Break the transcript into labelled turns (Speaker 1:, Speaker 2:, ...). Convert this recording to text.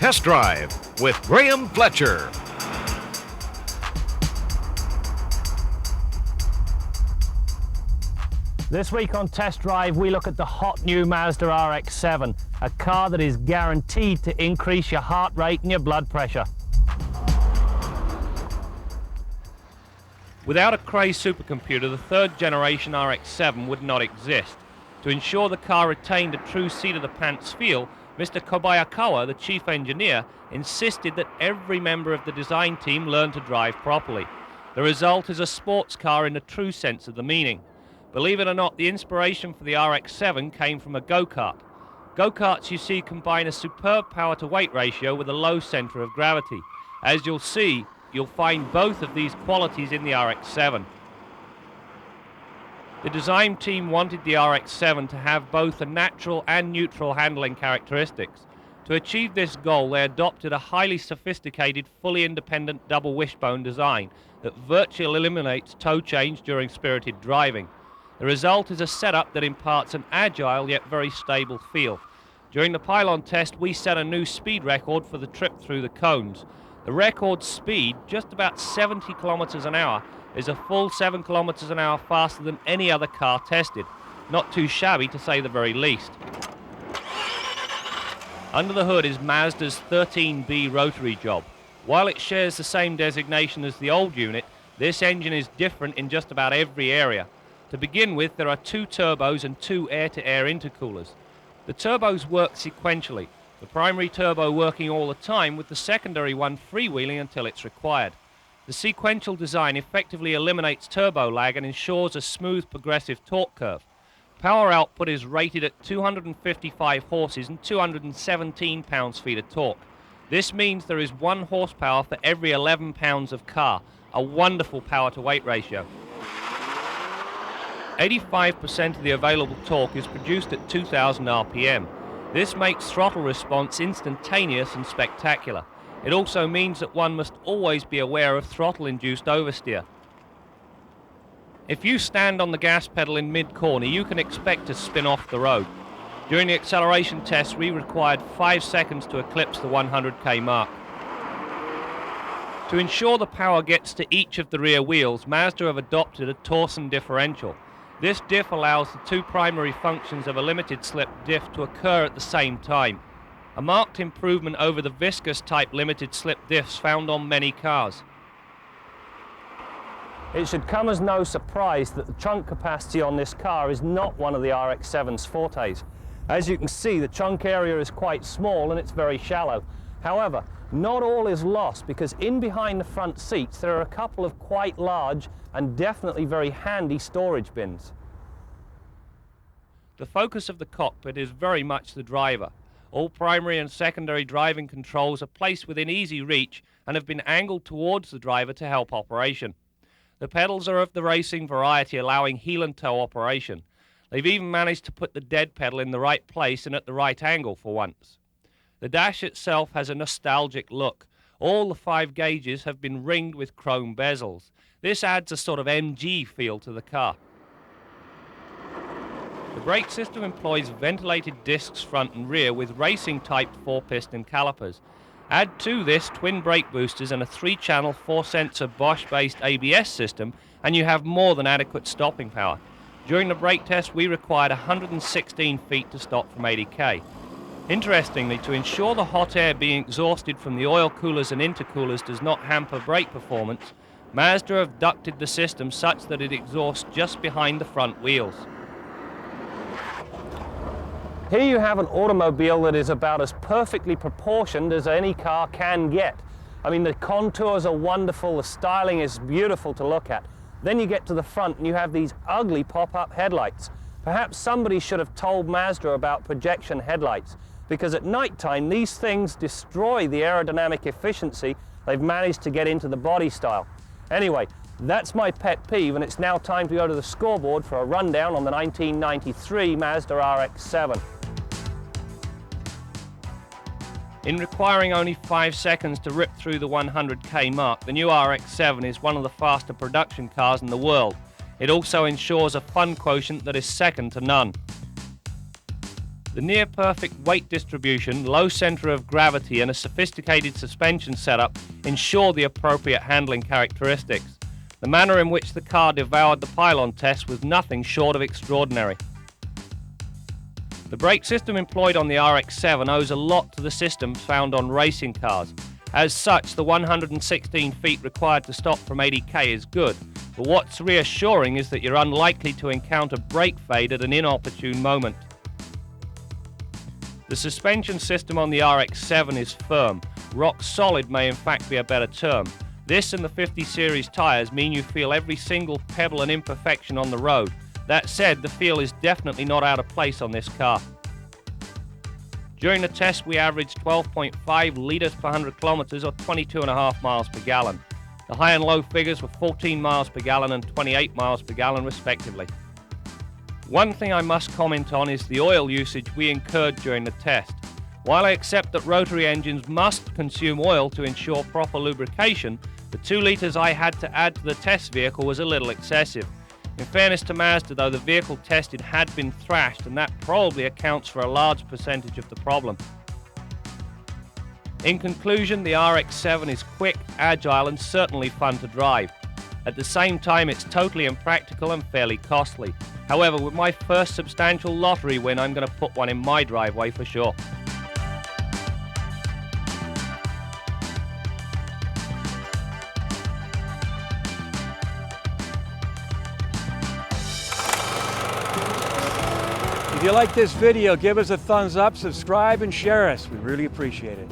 Speaker 1: Test Drive with Graeme Fletcher.
Speaker 2: This week on Test Drive, we look at the hot new Mazda RX-7, a car that is guaranteed to increase your heart rate and your blood pressure.
Speaker 3: Without a Cray supercomputer, the third generation RX-7 would not exist. To ensure the car retained a true seat-of-the-pants feel, Mr. Kobayakawa, the chief engineer, insisted that every member of the design team learn to drive properly. The result is a sports car in the true sense of the meaning. Believe it or not, the inspiration for the RX-7 came from a go-kart. Go-karts, you see, combine a superb power-to-weight ratio with a low center of gravity. As you'll see, you'll find both of these qualities in the RX-7. The design team wanted the RX-7 to have both a natural and neutral handling characteristics. To achieve this goal, they adopted a highly sophisticated, fully independent double wishbone design that virtually eliminates toe change during spirited driving. The result is a setup that imparts an agile yet very stable feel. During the pylon test, we set a new speed record for the trip through the cones. The record speed, just about 70 kilometers an hour, is a full 7 kilometers an hour faster than any other car tested. Not too shabby, to say the very least. Under the hood is Mazda's 13B rotary job. While it shares the same designation as the old unit, this engine is different in just about every area. To begin with, there are 2 turbos and 2 air-to-air intercoolers. The turbos work sequentially, the primary turbo working all the time with the secondary one freewheeling until it's required. The sequential design effectively eliminates turbo lag and ensures a smooth progressive torque curve. Power output is rated at 255 horses and 217 pounds-feet of torque. This means there is 1 horsepower for every 11 pounds of car, a wonderful power-to-weight ratio. 85% of the available torque is produced at 2,000 RPM. This makes throttle response instantaneous and spectacular. It also means that one must always be aware of throttle-induced oversteer. If you stand on the gas pedal in mid-corner, you can expect to spin off the road. During the acceleration test, we required 5 seconds to eclipse the 100k mark. To ensure the power gets to each of the rear wheels, Mazda have adopted a torsion differential. This diff allows the 2 primary functions of a limited-slip diff to occur at the same time. A marked improvement over the viscous-type limited-slip diffs found on many cars.
Speaker 2: It should come as no surprise that the trunk capacity on this car is not one of the RX-7's fortes. As you can see, the trunk area is quite small and it's very shallow. However, not all is lost, because in behind the front seats there are a couple of quite large and definitely very handy storage bins.
Speaker 3: The focus of the cockpit is very much the driver. All primary and secondary driving controls are placed within easy reach and have been angled towards the driver to help operation. The pedals are of the racing variety, allowing heel and toe operation. They've even managed to put the dead pedal in the right place and at the right angle for once. The dash itself has a nostalgic look. All the 5 gauges have been ringed with chrome bezels. This adds a sort of MG feel to the car. The brake system employs ventilated discs front and rear with racing-type 4-piston calipers. Add to this twin brake boosters and a 3-channel 4-sensor Bosch-based ABS system, and you have more than adequate stopping power. During the brake test, we required 116 feet to stop from 80k. Interestingly, to ensure the hot air being exhausted from the oil coolers and intercoolers does not hamper brake performance, Mazda have ducted the system such that it exhausts just behind the front wheels.
Speaker 2: Here you have an automobile that is about as perfectly proportioned as any car can get. I mean, the contours are wonderful, the styling is beautiful to look at. Then you get to the front and you have these ugly pop-up headlights. Perhaps somebody should have told Mazda about projection headlights, because at night time these things destroy the aerodynamic efficiency they've managed to get into the body style. Anyway, that's my pet peeve, and it's now time to go to the scoreboard for a rundown on the 1993 Mazda RX-7.
Speaker 3: In requiring only 5 seconds to rip through the 100k mark, the new RX-7 is one of the faster production cars in the world. It also ensures a fun quotient that is second to none. The near-perfect weight distribution, low center of gravity and a sophisticated suspension setup ensure the appropriate handling characteristics. The manner in which the car devoured the pylon test was nothing short of extraordinary. The brake system employed on the RX-7 owes a lot to the systems found on racing cars. As such, the 116 feet required to stop from 80k is good, but what's reassuring is that you're unlikely to encounter brake fade at an inopportune moment. The suspension system on the RX-7 is firm. Rock solid may in fact be a better term. This and the 50 series tyres mean you feel every single pebble and imperfection on the road. That said, the feel is definitely not out of place on this car. During the test we averaged 12.5 litres per 100 kilometres or 22.5 miles per gallon. The high and low figures were 14 miles per gallon and 28 miles per gallon respectively. One thing I must comment on is the oil usage we incurred during the test. While I accept that rotary engines must consume oil to ensure proper lubrication, the 2 litres I had to add to the test vehicle was a little excessive. In fairness to Mazda though, the vehicle tested had been thrashed and that probably accounts for a large percentage of the problem. In conclusion, the RX-7 is quick, agile and certainly fun to drive. At the same time, it's totally impractical and fairly costly. However, with my first substantial lottery win, I'm going to put one in my driveway for sure.
Speaker 4: If you like this video, give us a thumbs up, subscribe and share us. We really appreciate it.